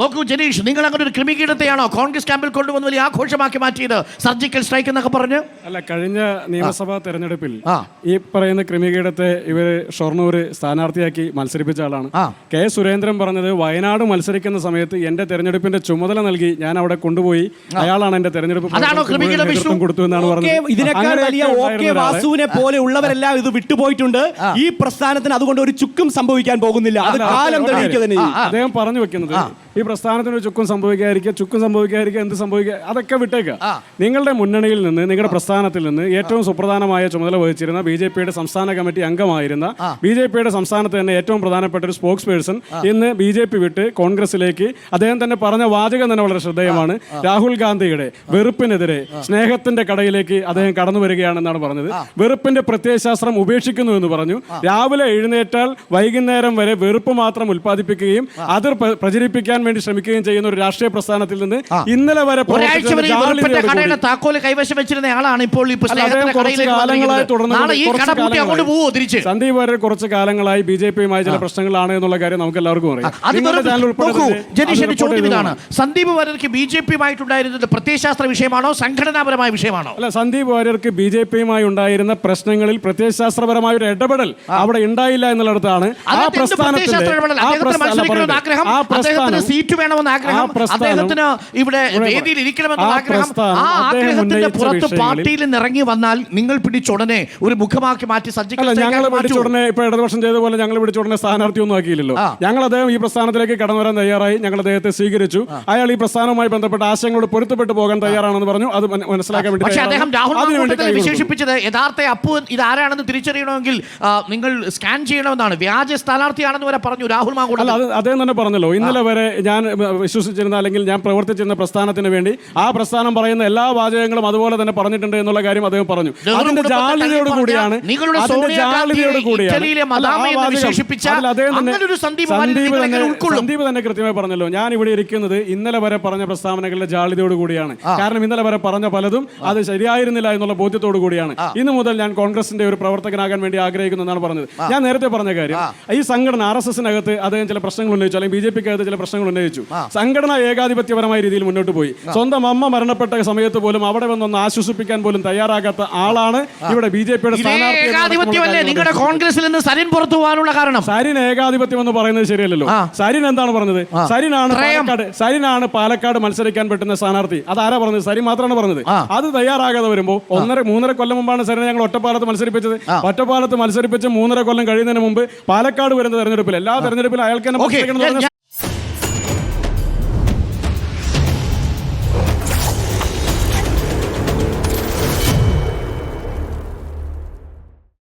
നോക്കൂ ജനീഷ്, നിങ്ങൾ അങ്ങനെ ഒരു ക്രിമികീടത്തെയാണോ കോൺഗ്രസ് ക്യാമ്പിൽ കൊണ്ടുവന്ന് വലിയ ആഘോഷമാക്കി മാറ്റിയത്? സർജിക്കൽ സ്ട്രൈക്ക് എന്നൊക്കെ പറഞ്ഞ്. അല്ല, കഴിഞ്ഞ നിയമസഭാ തെരഞ്ഞെടുപ്പിൽ ഈ പറയുന്ന ക്രിമികീടത്തെ ഇവര് ഷൊർണൂര് സ്ഥാനാർത്ഥിയാക്കി മത്സരിപ്പിച്ച ആളാണ്. കെ സുരേന്ദ്രൻ പറഞ്ഞത് വയനാട് മത്സരിക്കുന്ന സമയത്ത് എന്റെ തെരഞ്ഞെടുപ്പിന്റെ ചുമതല നൽകി ഞാൻ അവിടെ കൊണ്ടുപോയി, അയാളാണ് എന്റെ തെരഞ്ഞെടുപ്പ് കൊടുത്തു എന്നാണ് പറഞ്ഞത്. ഇതിനേക്കാൾ വലിയ OK വാസുവിനെ പോലെ ഉള്ളവരെല്ലാം ഇത് വിട്ടുപോയിട്ടുണ്ട്. ഈ പ്രസ്ഥാനത്തിന് അതുകൊണ്ട് ഒരു ചുക്കും സംഭവിക്കാൻ പോകുന്നില്ല. അത് കാലം തെളിയിക്കുക തന്നെ. അദ്ദേഹം പറഞ്ഞു വെക്കുന്നത് ഈ പ്രസ്ഥാനത്തിന് ഒരു ചുക്കും സംഭവിക്കാതിരിക്കുക എന്ത് സംഭവിക്കുക അതൊക്കെ വിട്ടേക്കുക. നിങ്ങളുടെ മുന്നണിയിൽ നിന്ന്, നിങ്ങളുടെ പ്രസ്ഥാനത്തിൽ നിന്ന് ഏറ്റവും സുപ്രധാനമായ ചുമതല വഹിച്ചിരുന്ന BJPയുടെ സംസ്ഥാന കമ്മിറ്റി അംഗമായിരുന്ന BJPയുടെ സംസ്ഥാനത്ത് തന്നെ ഏറ്റവും പ്രധാനപ്പെട്ട ഒരു സ്പോക്സ് പേഴ്സൺ ഇന്ന് BJP വിട്ട് കോൺഗ്രസിലേക്ക്, അദ്ദേഹം തന്നെ പറഞ്ഞ വാചകം തന്നെ വളരെ ശ്രദ്ധേയമാണ്. രാഹുൽ ഗാന്ധിയുടെ വെറുപ്പിനെതിരെ സ്നേഹത്തിന്റെ കടയിലേക്ക് അദ്ദേഹം കടന്നു വരികയാണെന്നാണ് പറഞ്ഞത്. വെറുപ്പിന്റെ പ്രത്യയശാസ്ത്രം ഉപേക്ഷിക്കുന്നു എന്ന് പറഞ്ഞു. രാവിലെ എഴുന്നേറ്റാൽ വൈകുന്നേരം വരെ വെറുപ്പ് മാത്രം ഉൽപ്പാദിപ്പിക്കുകയും അത് പ്രചരിപ്പിക്കാൻ വേണ്ടി ശ്രമിക്കുകയും ചെയ്യുന്ന ഒരു രാഷ്ട്രീയ പ്രസ്ഥാനത്തിൽ നിന്ന് ഇന്നലെ വരെ താക്കോല് കൈവശം വെച്ചിരുന്ന ആളാണ് ഇപ്പോൾ സന്ദീപ് വാര്യർ കുറച്ച് കാലങ്ങളായി BJPയുമായി ചില പ്രശ്നങ്ങളാണ് എന്നുള്ള കാര്യം നമുക്ക് എല്ലാവർക്കും അറിയാം. സന്ദീപ് വാര്യർക്ക് BJPയുമായിട്ടുണ്ടായിരുന്നത് പ്രത്യയശാസ്ത്ര വിഷയമാണോ സംഘടനാപരമായ വിഷയമാണോ? അല്ല, സന്ദീപ് വാര്യർക്ക് BJPയുമായി ഉണ്ടായിരുന്ന പ്രശ്നങ്ങളിൽ പ്രത്യയശാസ്ത്രപരമായ ഒരു ഇടപെടൽ അവിടെ ഉണ്ടായില്ല എന്നുള്ളിടത്താണ് ആ പ്രസ്ഥാനത്തിന്റെ സീറ്റ് വേണമെന്ന് ആഗ്രഹം, അദ്ദേഹത്തിന് ഇവിടെ വേദിയിൽ ഇരിക്കണമെന്ന് ആഗ്രഹം. ആ ആഗ്രഹത്തിന്റെ പുറത്ത് പാർട്ടിയിൽ നിന്ന് ഇറങ്ങി വന്നാൽ നിങ്ങൾ പിടിച്ചുടനെ ഒരു മുഖമാക്കി മാറ്റി ഞങ്ങൾ പിടിച്ചുടനെ ഇപ്പൊ ഇടതുപക്ഷം ചെയ്ത പോലെ ഞങ്ങൾ പിടിച്ചുടനെ സ്ഥാനാർത്ഥിയൊന്നും ആക്കിയില്ലല്ലോ. ഞങ്ങൾ അദ്ദേഹം ഈ പ്രസ്ഥാനത്തിലേക്ക് കടന്നു വരാൻ തയ്യാറായി, ഞങ്ങൾ അദ്ദേഹത്തെ സ്വീകരിച്ചു. അയാൾ ഈ പ്രസ്ഥാനവുമായി ബന്ധപ്പെട്ട ആശയങ്ങളോട് പൊരുത്തപ്പെട്ടു പോകാൻ തയ്യാറാണെന്ന് പറഞ്ഞു. അത് മനസ്സിലാക്കാൻ വേണ്ടി പക്ഷേ അദ്ദേഹം രാഹുൽ വിശേഷിപ്പിച്ചത് യഥാർത്ഥ അപ്പു ഇതാരാണെന്ന് തിരിച്ചറിയണമെങ്കിൽ നിങ്ങൾ സ്കാൻ ചെയ്യണമെന്നാണ്. വ്യാജ സ്ഥാനാർത്ഥിയാണെന്ന് വരെ പറഞ്ഞു രാഹുൽ മാങ്കൂട്ടത്തിൽ. അദ്ദേഹം തന്നെ പറഞ്ഞല്ലോ, ഇന്നലെ വരെ ഞാൻ വിശ്വസിച്ചിരുന്ന അല്ലെങ്കിൽ ഞാൻ പ്രവർത്തിച്ചിരുന്ന പ്രസ്ഥാനത്തിന് വേണ്ടി ആ പ്രസ്ഥാനം പറയുന്ന എല്ലാ വാചകങ്ങളും അതുപോലെ തന്നെ പറഞ്ഞിട്ടുണ്ട് എന്നുള്ള കാര്യം അദ്ദേഹം പറഞ്ഞു. അതിന്റെ ജാള്യതയോട് കൂടിയാണ് സന്ദീപ് തന്നെ കൃത്യമായി പറഞ്ഞല്ലോ, ഞാൻ ഇവിടെ ഇരിക്കുന്നത് ഇന്നലെ വരെ പറഞ്ഞ പ്രസ്താവനകളുടെ ജാള്യതയോട് കൂടിയാണ്. കാരണം ഇന്നലെ വരെ പറഞ്ഞ പലതും അത് ശരിയായിരുന്നില്ല എന്നുള്ള ബോധ്യത്തോടു കൂടിയാണ് ഇന്നു മുതൽ ഞാൻ കോൺഗ്രസിന്റെ ഒരു പ്രവർത്തകനാകാൻ വേണ്ടി ആഗ്രഹിക്കുന്നു എന്നാണ് പറഞ്ഞത്. ഞാൻ നേരത്തെ പറഞ്ഞ കാര്യം, ഈ സംഘടന RSSനകത്ത് അദ്ദേഹം ചില പ്രശ്നങ്ങൾ ഉന്നയിച്ചു, അല്ലെങ്കിൽ BJPക്കകത്ത് ചില പ്രശ്നങ്ങൾ ഉന്നയിച്ചു. സംഘടന ഏകാധിപത്യപരമായ രീതിയിൽ മുന്നോട്ട് പോയി. സ്വന്തം അമ്മ മരണപ്പെട്ട സമയത്ത് പോലും അവിടെ വന്നൊന്ന് ആശ്വസിപ്പിക്കാൻ പോലും തയ്യാറാകാത്ത ആളാണ് ഇവിടെ BJPയുടെ സ്ഥാനാർത്ഥി. കോൺഗ്രസിൽ നിന്ന് സരിൻ പുറത്തു പോകാനുള്ള കാരണം സരിൻ ഏകാധിപത്യം എന്ന് പറയുന്നത് ശരിയല്ലല്ലോ. സരിൻ എന്താണ് പറഞ്ഞത്? സരിനാണ് പാലക്കാട് മത്സരിക്കാൻ പറ്റുന്ന സ്ഥാനാർത്ഥി. അതാരാ പറഞ്ഞത്? സരിൻ മാത്രമാണ് പറഞ്ഞത്. അത് തയ്യാറാകാതെ വരുമ്പോൾ 1.5-3 കൊല്ലം മുമ്പാണ് സരിനെ ഞങ്ങൾ ഒറ്റപ്പാലത്ത് മത്സരിപ്പിച്ചത്. ഒറ്റപ്പാലത്ത് മത്സരിപ്പിച്ച് 3.5 കൊല്ലം കഴിയുന്നതിന് മുമ്പ് പാലക്കാട് വരുന്ന തെരഞ്ഞെടുപ്പിൽ എല്ലാ തെരഞ്ഞെടുപ്പിലും അയാൾക്ക്